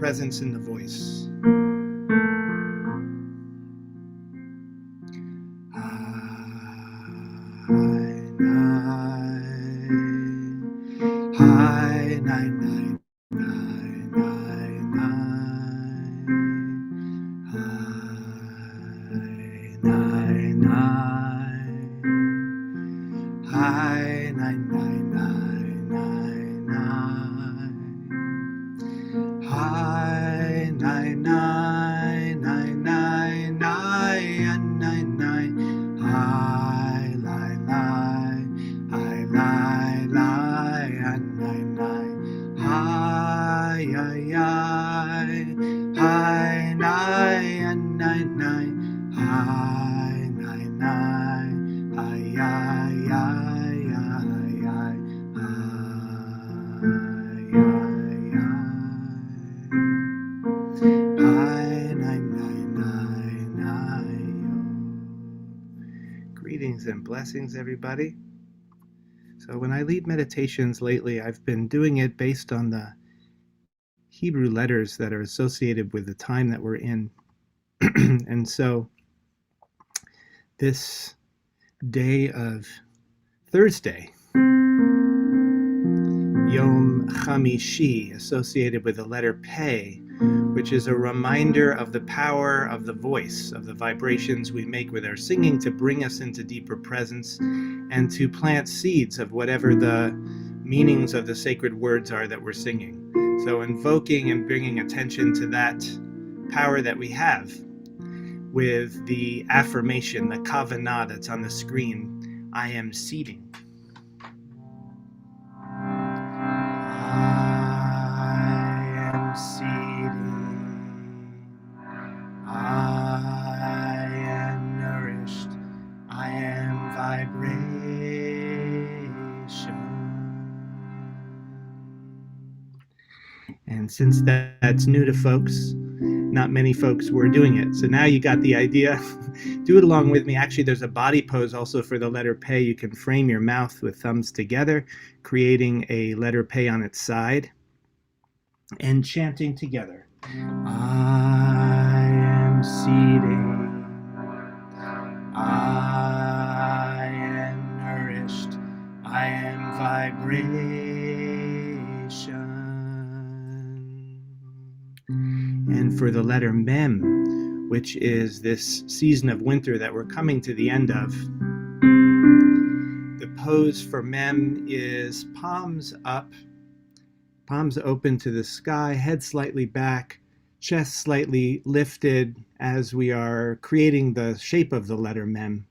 presence in the voice. Greetings and blessings, everybody. So when I lead meditations lately, I've been doing it based on the Hebrew letters that are associated with the time that we're in. And so this day of Thursday, Yom Chamishi, associated with the letter Pei, which is a reminder of the power of the voice, of the vibrations we make with our singing to bring us into deeper presence and to plant seeds of whatever the meanings of the sacred words are that we're singing. So invoking and bringing attention to that power that we have with the affirmation, the kavanah that's on the screen, I am seeding. I am seeding. I am nourished. I am vibration. And since that's new to folks, not many folks were doing it. So now you got the idea. Do it along with me. Actually, there's a body pose also for the letter Pei. You can frame your mouth with thumbs together, creating a letter Pei on its side, and chanting together. I am seeding. I am nourished. I am vibration. And for the letter Mem, which is this season of winter that we're coming to the end of, the pose for Mem is palms up, palms open to the sky, head slightly back, chest slightly lifted as we are creating the shape of the letter Mem.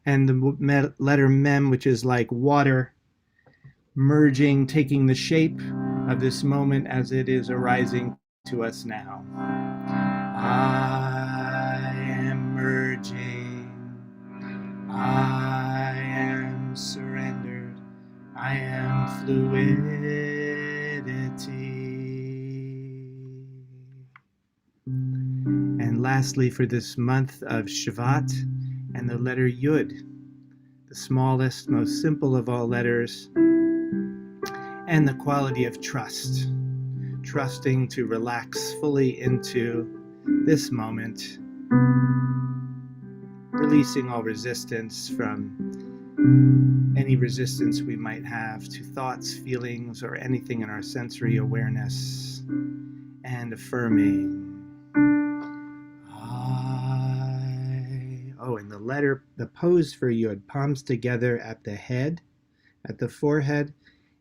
And the letter Mem, which is like water, merging, taking the shape of this moment as it is arising to us now. I am merging. I am surrendered. I am fluidity. And lastly, for this month of Shvat, and the letter Yud, the smallest, most simple of all letters, and the quality of trust. Trusting to relax fully into this moment, releasing all resistance from any resistance we might have to thoughts, feelings, or anything in our sensory awareness, and affirming. And the pose for Yud, palms together at the head, at the forehead,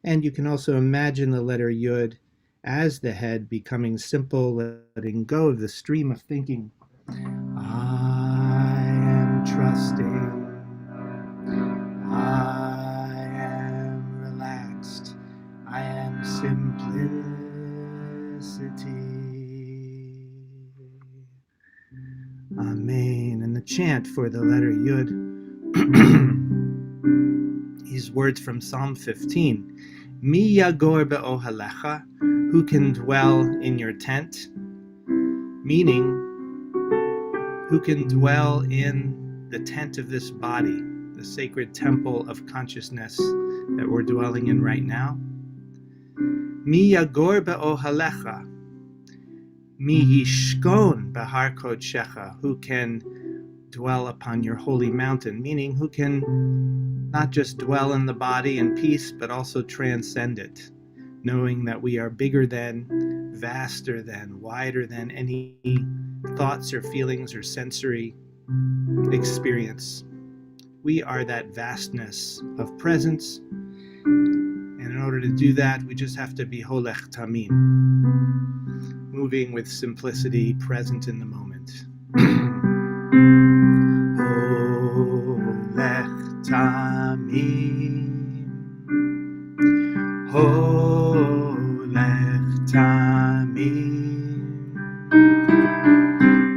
and you can also imagine the letter Yud as the head becoming simple, letting go of the stream of thinking. I am trusting. I am relaxed. I am simplicity. Amen. And the chant for the letter Yud, these words from Psalm 15. Mi yagor be'ohalecha, who can dwell in your tent? Meaning, who can dwell in the tent of this body, the sacred temple of consciousness that we're dwelling in right now? Mi yagor be'ohalecha, Mi yishkon behar kodshecha, who can dwell upon your holy mountain, meaning who can not just dwell in the body in peace, but also transcend it, knowing that we are bigger than, vaster than, wider than any thoughts or feelings or sensory experience. We are that vastness of presence, and in order to do that, we just have to be holech tamim, moving with simplicity, present in the moment. Holech tamim, holech tamim,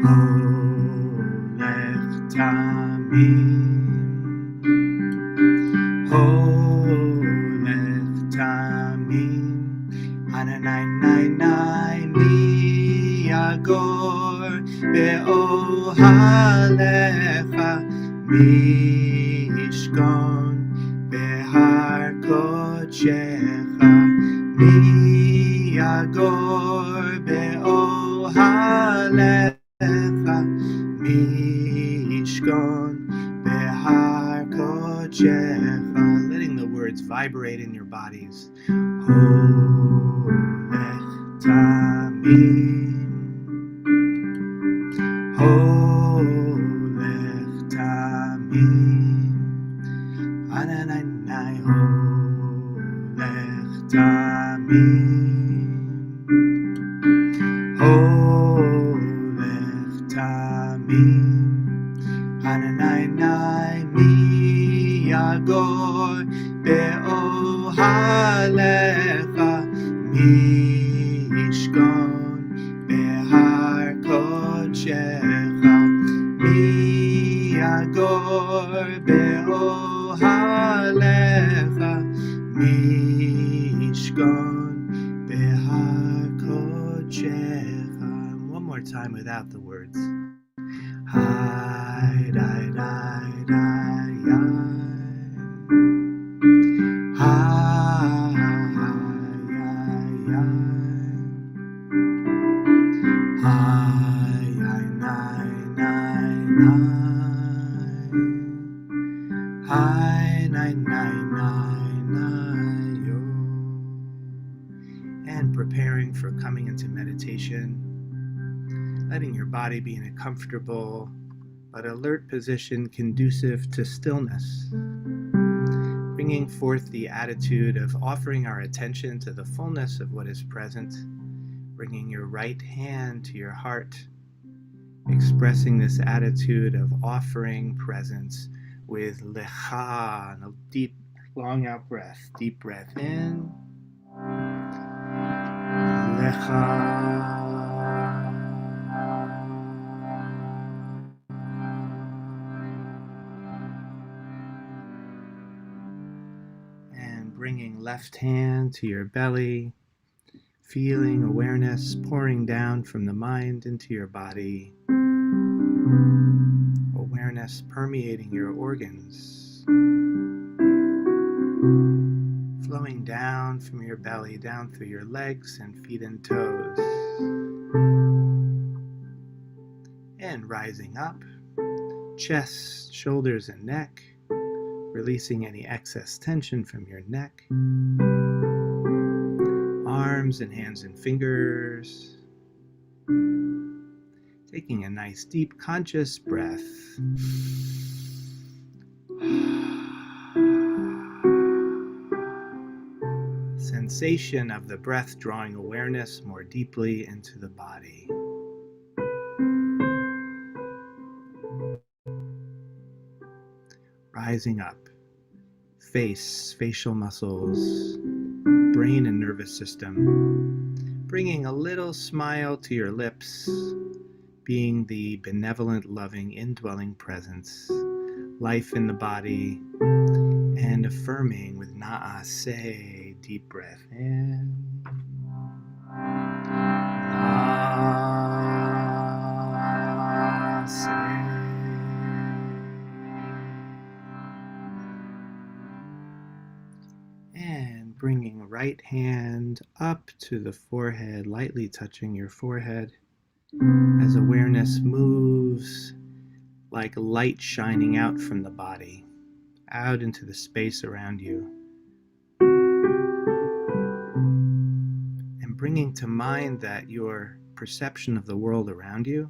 holech tamim, holech tamim, hananai nai nai mi agor be'ohalecha mi yishkon behar kodshecha mi agor be'ohalecha mi yishkon behar kodshecha. Letting the words vibrate in your bodies. Holech tamim, holech tamim, ananai holech tamim, holech tamim, ananai mi agor be'ohalecha mi yishkon behar kodshecha mi agor be'ohalecha mi yishkon behar kodshecha. One more time without the words. Hi, dai, dai, dai, hi, hi, nai, nai, nai, hi, nai, nai, nai, nai, yo. And preparing for coming into meditation, letting your body be in a comfortable but alert position conducive to stillness, bringing forth the attitude of offering our attention to the fullness of what is present, bringing your right hand to your heart, expressing this attitude of offering presence with lecha, and a deep, long out breath. Deep breath in, lecha. Bringing left hand to your belly, feeling awareness pouring down from the mind into your body, awareness permeating your organs, flowing down from your belly, down through your legs and feet and toes, and rising up, chest, shoulders, and neck, releasing any excess tension from your neck, arms and hands and fingers, taking a nice deep conscious breath. Sensation of the breath drawing awareness more deeply into the body. Rising up, face, facial muscles, brain and nervous system, bringing a little smile to your lips, being the benevolent, loving, indwelling presence, life in the body, and affirming with na'aseh, deep breath in, na'aseh. And bringing right hand up to the forehead, lightly touching your forehead, as awareness moves like light shining out from the body, out into the space around you, and bringing to mind that your perception of the world around you,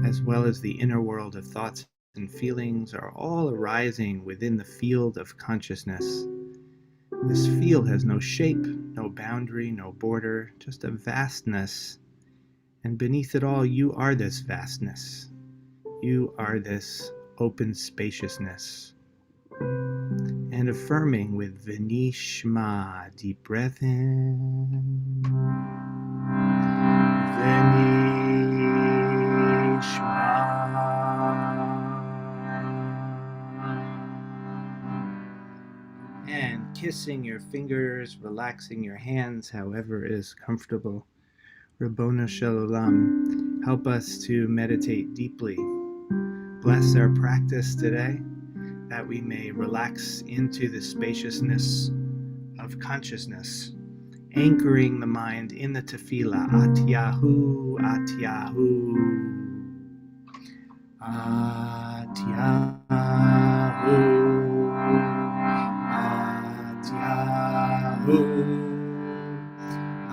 as well as the inner world of thoughts and feelings, are all arising within the field of consciousness. This field has no shape, no boundary, no border, just a vastness. And beneath it all, you are this vastness. You are this open spaciousness. And affirming with Vinishma, deep breath in. And kissing your fingers, relaxing your hands, however is comfortable. Rabbona Shalom, help us to meditate deeply. Bless our practice today, that we may relax into the spaciousness of consciousness, anchoring the mind in the tefillah, Atyahu, Atyahu, Atyahu,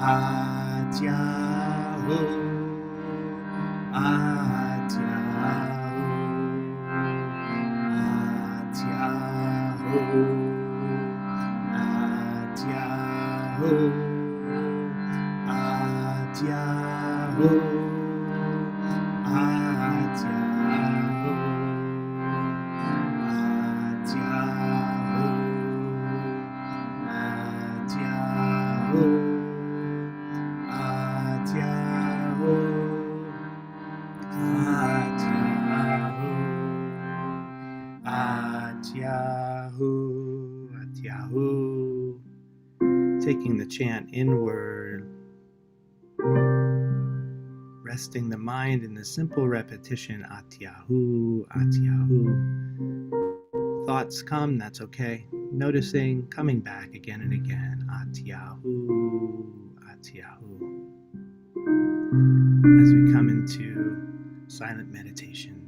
Atyahu, Atyahu, Atyahu, Atyahu, Atyahu, Atyahu, Atyahu, Atyahu, Atyahu, Atyahu. Taking the chant inward, resting the mind in the simple repetition, Atyahu, Atyahu. Thoughts come, that's okay. Noticing, coming back again and again, Atyahu, Atyahu. As we come into silent meditation.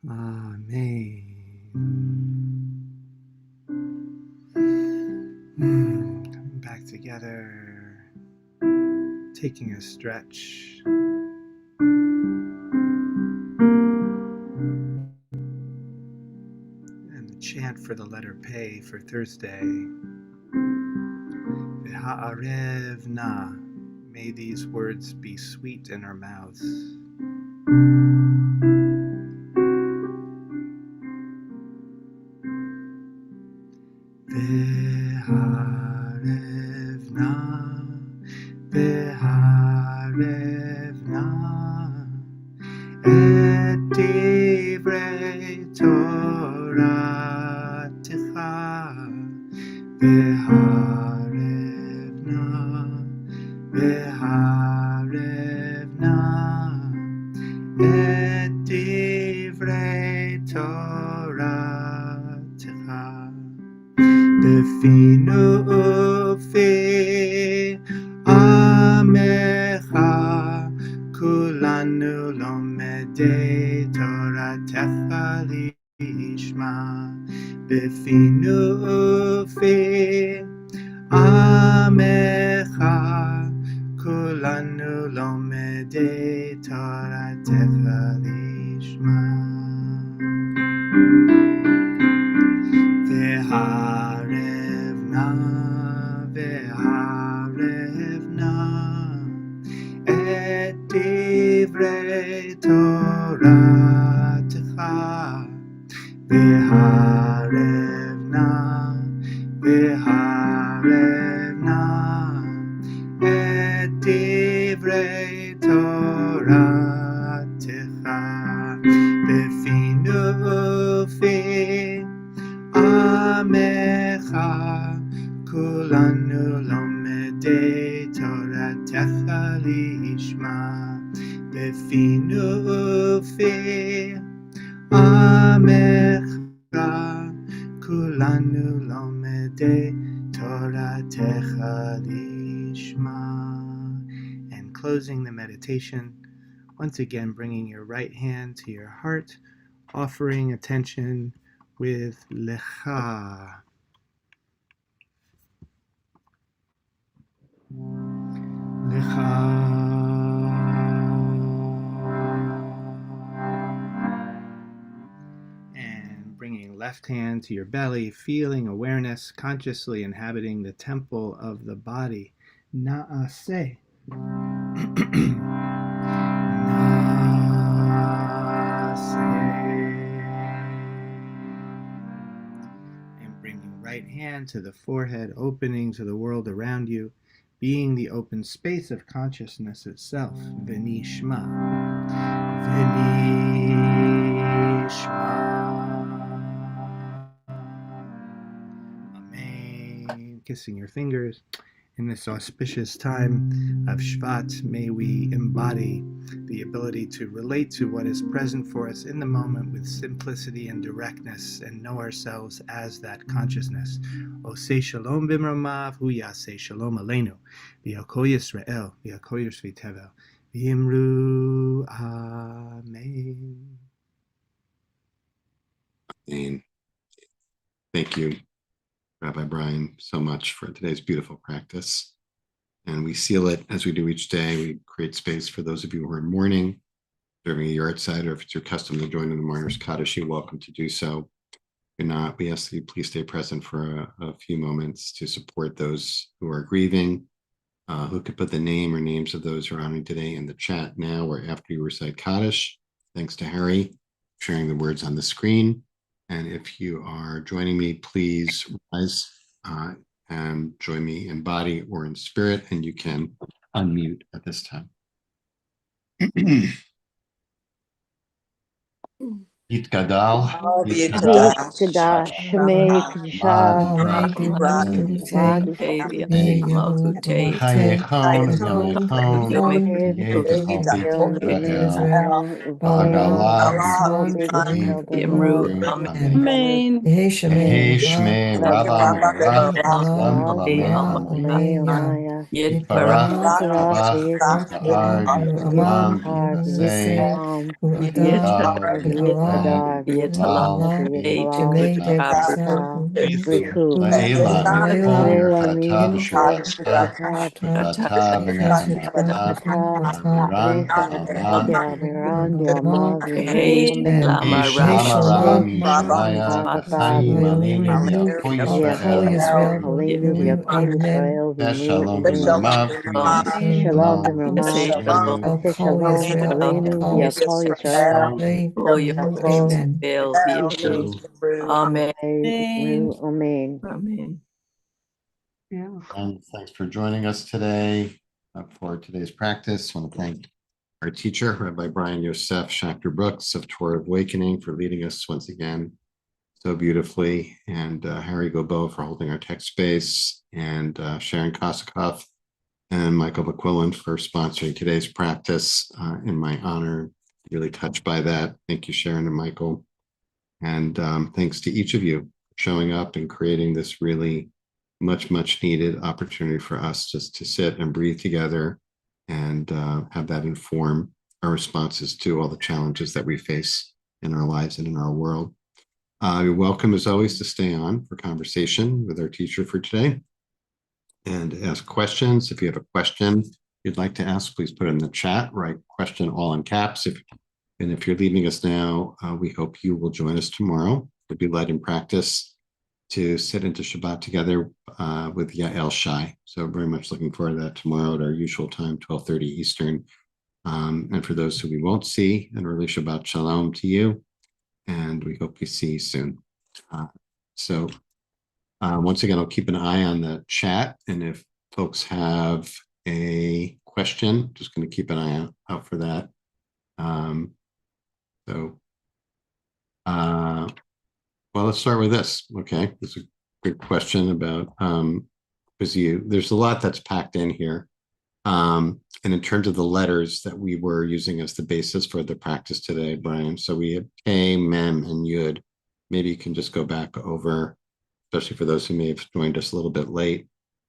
Amen. Coming back together, taking a stretch. And the chant for the letter Pei for Thursday. V'ha'arev na. May these words be sweet in our mouths. V'ha'arev na. V'ha'arev na. Et divrei Toratecha. V'ha'arev na. V'ha'arev na. Et divrei Toratecha. Befinu ufi amecha. Kulanu lomedei Toratecha lishma. Befinu ufi amecha. Kulanu lomedei Toratecha lishma. V'ha'arev na, v'ha'arev na. Et divrei Toratecha. V'ha'arev na, v'ha'arev na. Et divrei Toratecha. Befinu ufi amecha. Kulanu lomedei Toratecha lishma. Befinu ufi amecha. Kulanu lomedei Toratecha lishma. And closing the meditation, once again bringing your right hand to your heart, offering attention with Lecha. Lecha. And bringing left hand to your belly, feeling awareness, consciously inhabiting the temple of the body. Na'aseh. And bringing right hand to the forehead, opening to the world around you, being the open space of consciousness itself. V'nishma. Amen. Kissing your fingers. In this auspicious time of Shvat, may we embody the ability to relate to what is present for us in the moment with simplicity and directness, and know ourselves as that consciousness. Oseh shalom b'mromav, hu yaseh shalom aleinu, v'yakol Yisrael, v'yakol Yosef tevel, v'yimru amen. Amen. Thank you, Rabbi Brian, so much for today's beautiful practice. And we seal it as we do each day. We create space for those of you who are in mourning, observing a yard side, or if it's your custom to join in the mourner's Kaddish, you're welcome to do so. If not, we ask that you please stay present for a few moments to support those who are grieving, who could put the name or names of those who are honoring today in the chat now or after you recite Kaddish. Thanks to Harry for sharing the words on the screen. And if you are joining me, please rise and join me in body or in spirit, and you can unmute at this time. Yitgadal, Yitgadal, Shemay K'Dishah, Chayechon, Yomechon, Yehudit Israel, Ba'agalah, Yimru, Amen. Shmei Rabba Lam B'Lamein, Yitbarach Tabach Ta'ar Amam Say Yitgal Yadav, Yitalav, Yitalav, Yitata, Riku, Layla, Misha, Shatata, Mecha, Yaviran, Yama, Virumin, Bhagavad, Yahweh, Hallelujah, Kol Israel, Shalom V'Rama, Aseh Shalom Aleinu V'Yakol Yisrael, Hakol Iti, Amen. Amen. Amen. And thanks for joining us today for today's practice. I want to thank our teacher, Rabbi Brian Yosef Schachter-Brooks of Torah of Awakening, for leading us once again so beautifully, and Harry Gobo for holding our text space, and Sharon Kosikoff and Michael McQuillan for sponsoring today's practice in my honor. Really touched by that. Thank you, Sharon and Michael. And thanks to each of you for showing up and creating this really much needed opportunity for us just to sit and breathe together and have that inform our responses to all the challenges that we face in our lives and in our world. You're welcome, as always, to stay on for conversation with our teacher for today and ask questions. If you have a question you'd like to ask, please put it in the chat. Write question all in caps. If you're leaving us now, we hope you will join us tomorrow. We'll be led in practice to sit into Shabbat together with Yael Shai. So very much looking forward to that tomorrow at our usual time, 12:30 Eastern. And for those who we won't see, an early Shabbat Shalom to you. And we hope we see you soon. Once again, I'll keep an eye on the chat. And if folks have a question, just going to keep an eye out for that. Well, let's start with this. Okay, this is a good question about because there's a lot that's packed in here. And in terms of the letters that we were using as the basis for the practice today, Brian, so we have K, Mem, and Yud. Maybe you can just go back over, especially for those who may have joined us a little bit late,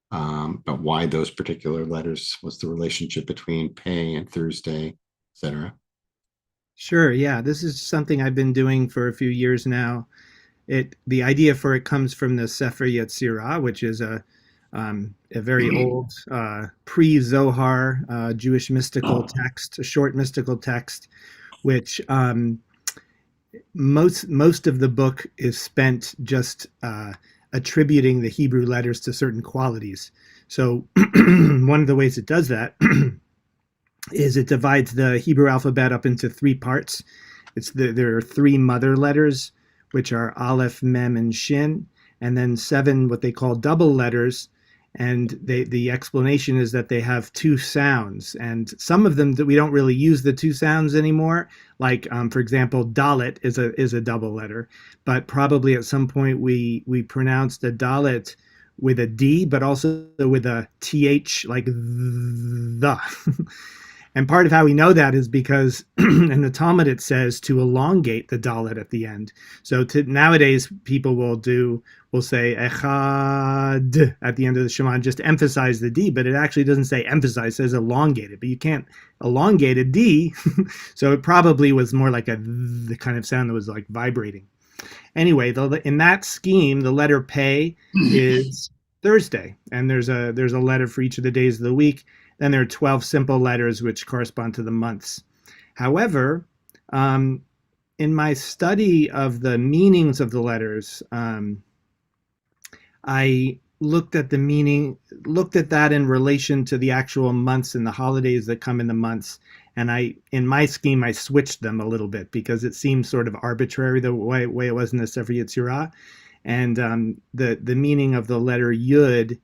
but why those particular letters, what's the relationship between Pei and Thursday, etc. Sure. Yeah, this is something I've been doing for a few years now. The idea for it comes from the Sefer Yetzirah, which is a very old pre-Zohar Jewish mystical text, a short mystical text, which most of the book is spent just attributing the Hebrew letters to certain qualities. So one of the ways it does that is it divides the Hebrew alphabet up into three parts. There are three mother letters, which are Aleph, Mem, and Shin, and then seven what they call double letters. And the explanation is that they have two sounds, and some of them that we don't really use the two sounds anymore. Like, for example, Dalet is a double letter, but probably at some point we pronounced a Dalet with a D, but also with a TH, like the. And part of how we know that is because in the Talmud it says to elongate the Dalet at the end. So nowadays people will say echad at the end of the Shema and just emphasize the D, but it actually doesn't say emphasize, it says elongate it. But you can't elongate a D, so it probably was more like the kind of sound that was like vibrating. Anyway, in that scheme, the letter Pei is Thursday, and there's a letter for each of the days of the week. Then there are 12 simple letters which correspond to the months. However, in my study of the meanings of the letters, I looked at that in relation to the actual months and the holidays that come in the months. And in my scheme, I switched them a little bit because it seemed sort of arbitrary the way it was in the Sefer Yetzirah. And the meaning of the letter Yud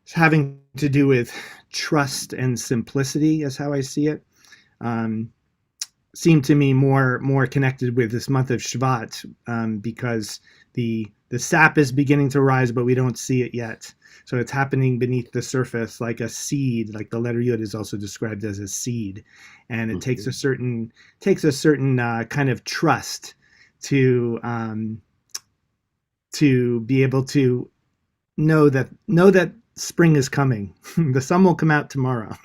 is having to do with trust and simplicity, is how I see it. Seemed to me more connected with this month of Shvat because the sap is beginning to rise, but we don't see it yet. So it's happening beneath the surface like a seed. Like the letter Yud is also described as a seed, and it takes a certain kind of trust to be able to know that spring is coming. The sun will come out tomorrow.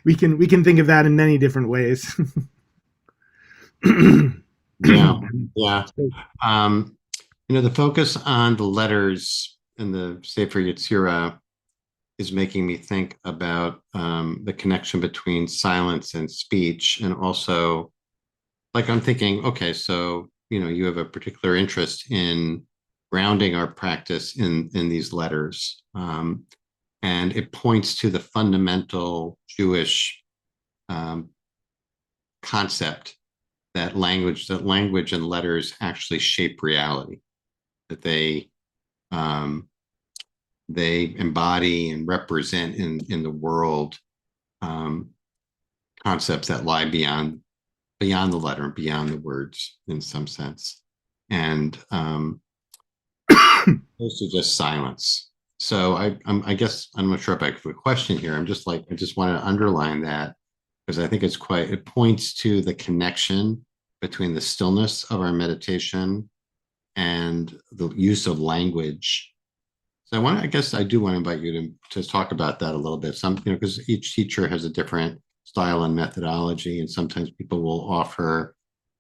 We can think of that in many different ways. Yeah, yeah. The focus on the letters in the Sefer Yetzirah is making me think about the connection between silence and speech, and also, like, I'm thinking, okay, so you have a particular interest in grounding our practice in these letters, and it points to the fundamental Jewish um, concept that language and letters actually shape reality, that um, they embody and represent in the world um, concepts that lie beyond the letter, beyond the words in some sense, and opposed to just silence. So I guess I'm not sure if I have a question here. I just want to underline that because I think it points to the connection between the stillness of our meditation and the use of language. So I guess I do want to invite you to talk about that a little bit. Because each teacher has a different style and methodology, and sometimes people will offer,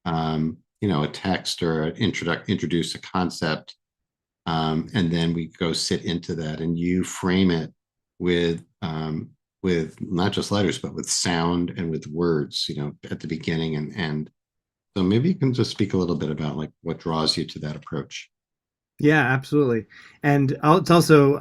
a text or introduce a concept, and then we go sit into that, and you frame it with not just letters, but with sound and with words, at the beginning and end. So maybe you can just speak a little bit about like what draws you to that approach. Yeah, absolutely. And it's also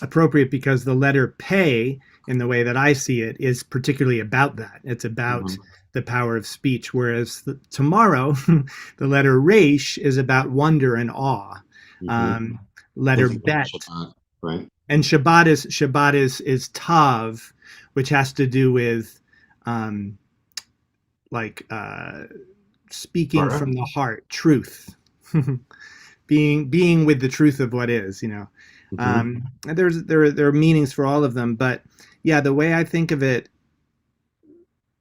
appropriate because the letter pay, in the way that I see it, is particularly about that. It's about Mhm. the power of speech, whereas tomorrow, the letter resh is about wonder and awe. Mhm. Um, letter Thinking about bet, Shabbat, right? and Shabbat is tav, which has to do with um, like speaking Torah. from the heart, truth. being with the truth of what is. Mhm. There are meanings for all of them, but yeah, the way I think of it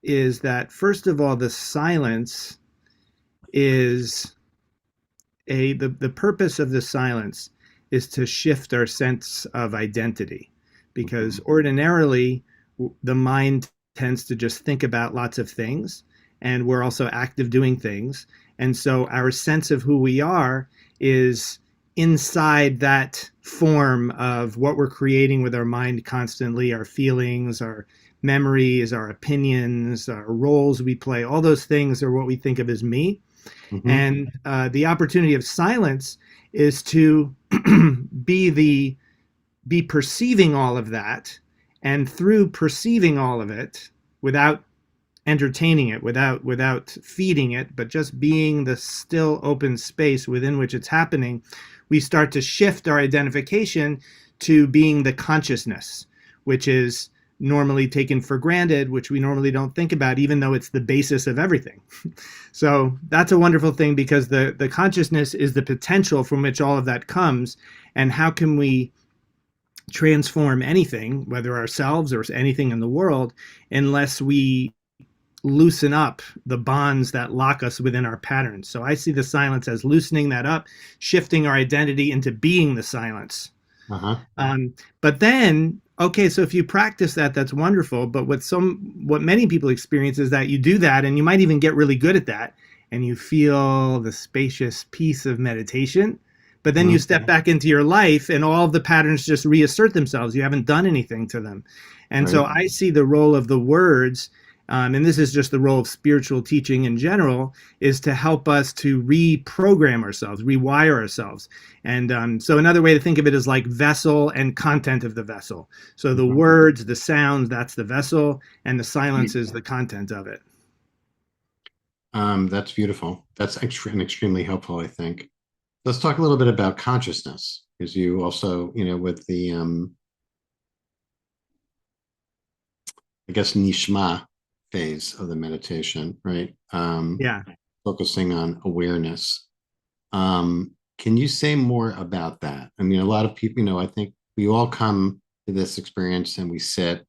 is that first of all, the silence is the purpose of the silence is to shift our sense of identity, because Mhm. ordinarily the mind tends to just think about lots of things, and we're also active doing things, and so our sense of who we are is inside that form of what we're creating with our mind constantly, our feelings, our memories, our opinions, our roles we play. All those things are what we think of as me. Mhm. And the opportunity of silence is to be the be perceiving all of that, and through perceiving all of it, without entertaining it, without feeding it, but just being the still open space within which it's happening, we start to shift our identification to being the consciousness, which is normally taken for granted, which we normally don't think about, even though it's the basis of everything. So that's a wonderful thing, because the consciousness is the potential from which all of that comes. And how can we transform anything, whether ourselves or anything in the world, unless we loosen up the bonds that lock us within our patterns? So I see the silence as loosening that up, shifting our identity into being the silence. Uh-huh. But then, okay, so if you practice that, that's wonderful. But what many people experience is that you do that, and you might even get really good at that, and you feel the spacious peace of meditation. But then you Mhm. step back into your life, and all of the patterns just reassert themselves. You haven't done anything to them. And so Right. I see the role of the words, and this is just the role of spiritual teaching in general, is to help us to reprogram ourselves, rewire ourselves. And so another way to think of it is like vessel and content of the vessel. So the Mhm. words, the sounds, that's the vessel, and the silence is the content of it. That's beautiful. That's extremely helpful, I think. Let's talk a little bit about consciousness, because you also, with the I guess nishma phase of the meditation, right? Yeah. Focusing on awareness. Can you say more about that? I mean, a lot of people, I think we all come to this experience and we sit.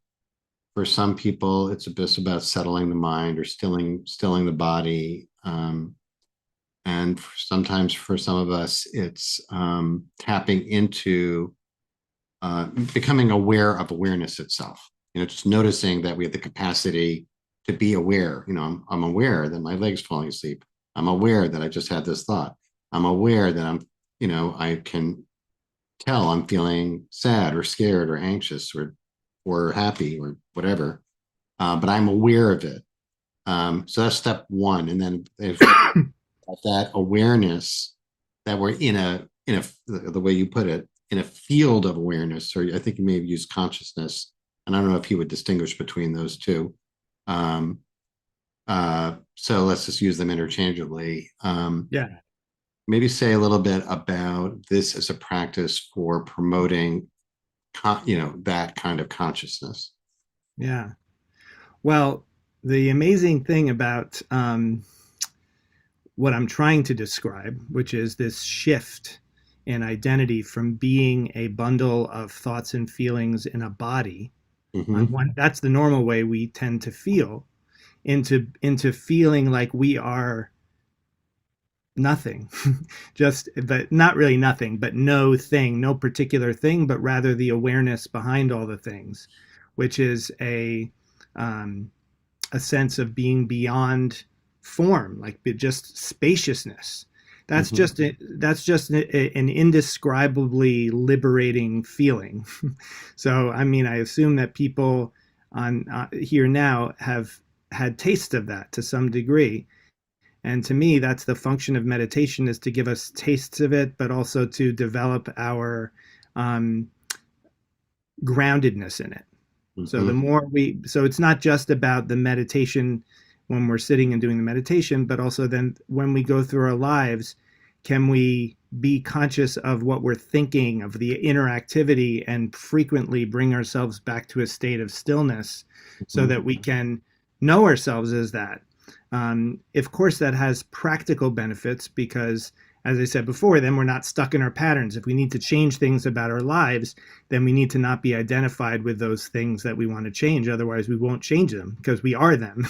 For some people, it's just about settling the mind or stilling the body. And sometimes for some of us, it's tapping into becoming aware of awareness itself. Just noticing that we have the capacity to be aware. I'm aware that my leg's falling asleep. I'm aware that I just had this thought. I'm aware that I can tell I'm feeling sad or scared or anxious or happy or whatever, but I'm aware of it. So that's step one. And then if that awareness that we're the way you put it, in a field of awareness, or I think you may have used consciousness, and I don't know if you would distinguish between those two. So let's just use them interchangeably. Yeah. Maybe say a little bit about this as a practice for promoting, that kind of consciousness. Yeah. Well, the amazing thing about what I'm trying to describe, which is this shift in identity from being a bundle of thoughts and feelings in a body, that's the normal way we tend to feel, into feeling like we are nothing, but not really nothing, but no thing, no particular thing, but rather the awareness behind all the things, which is a sense of being beyond form, like just spaciousness. That's just an indescribably liberating feeling. So, I mean, I assume that people on here now have had tastes of that to some degree. And to me, that's the function of meditation, is to give us tastes of it, but also to develop our groundedness in it. So the more so it's not just about the meditation when we're sitting and doing the meditation, but also then when we go through our lives, can we be conscious of what we're thinking, of the interactivity, and frequently bring ourselves back to a state of stillness so that we can know ourselves as that. Of course, that has practical benefits because, as I said before, then we're not stuck in our patterns. If we need to change things about our lives, then we need to not be identified with those things that we want to change. Otherwise, we won't change them because we are them.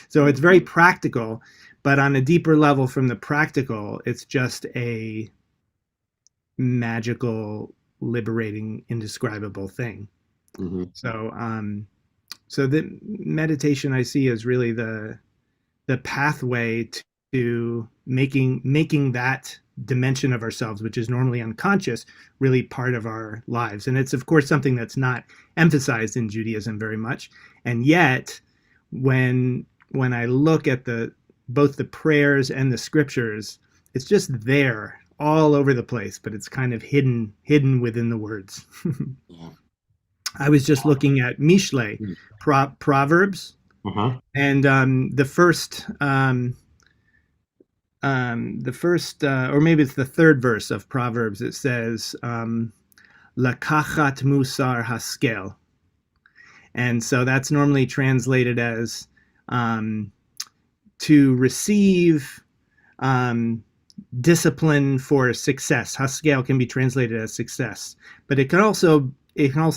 So it's very practical, but on a deeper level from the practical, it's just a magical, liberating, indescribable thing. So the meditation I see is really the pathway to making that dimension of ourselves, which is normally unconscious, really part of our lives. And it's of course something that's not emphasized in Judaism very much. And yet, when I look at both the prayers and the scriptures, it's just there all over the place, but it's kind of hidden within the words. I was just looking at Mishle, Proverbs, and the first, or maybe it's the third verse of Proverbs. It says, "Lakachat musar haskel," and so that's normally translated as to receive discipline for success. Haskel can be translated as success, but it can also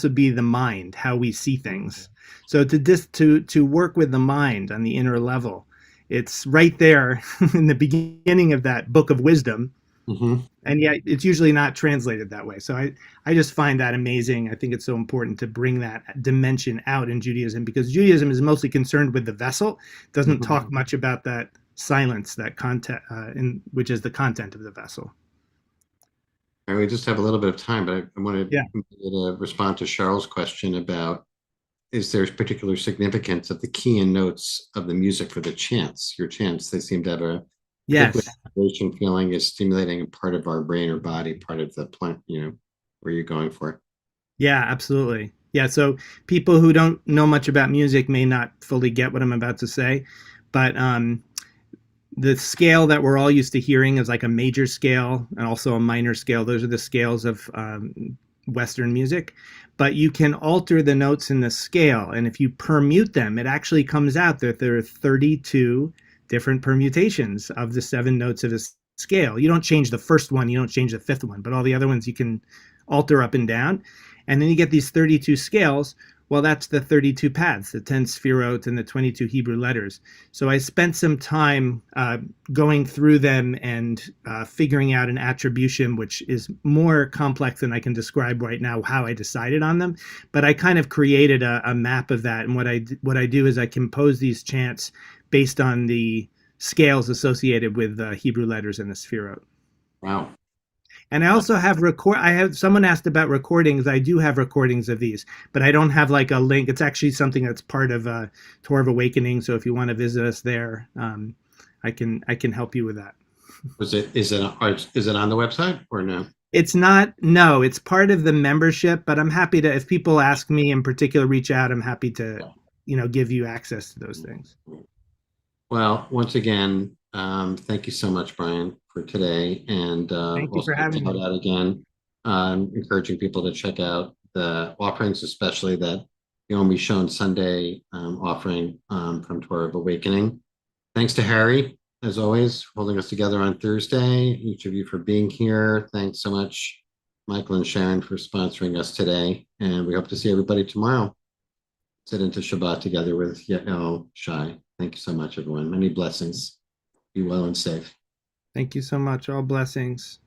be the mind, how we see things. So to work with the mind on the inner level, it's right there in the beginning of that book of wisdom, and yet it's usually not translated that way. So I just find that amazing. I think it's so important to bring that dimension out in Judaism, because Judaism is mostly concerned with the vessel, doesn't talk much about that silence, that content, which is the content of the vessel. All right, we just have a little bit of time, but I wanted to respond to Charles' question about, is there particular significance of the key and notes of the music for the chants? Your chants, they seem to have a vibration feeling, is stimulating a part of our brain or body, part of the plant, where you're going for. Yeah, absolutely. Yeah, so people who don't know much about music may not fully get what I'm about to say, but the scale that we're all used to hearing is like a major scale and also a minor scale. Those are the scales of Western music, but you can alter the notes in the scale. And if you permute them, it actually comes out that there are 32 different permutations of the 7 notes of a scale. You don't change the first one, you don't change the 5th one, but all the other ones you can alter up and down. And then you get these 32 scales. Well, that's the 32 paths, the 10 sefirot and the 22 Hebrew letters. So I spent some time going through them and figuring out an attribution, which is more complex than I can describe right now how I decided on them. But I kind of created a map of that. And what I do is I compose these chants based on the scales associated with Hebrew letters and the Sefirot. Wow. And I also have someone asked about recordings. I do have recordings of these, but I don't have like a link. It's actually something that's part of Tour of Awakening. So if you want to visit us there, I can help you with that. Is it on the website or no? It's not. No, it's part of the membership, but I'm happy to, if people ask me in particular, reach out. I'm happy to, give you access to those things. Well, once again, thank you so much, Brian, for today. And Thank you for having me. out again, encouraging people to check out the offerings, especially that Yomi Shon Sunday offering from Tour of Awakening. Thanks to Harry, as always, holding us together on Thursday. Each of you for being here. Thanks so much, Michael and Sharon, for sponsoring us today. And we hope to see everybody tomorrow. Sit into Shabbat together with Yael Shai. Thank you so much, everyone. Many blessings. Be well and safe. Thank you so much. All blessings.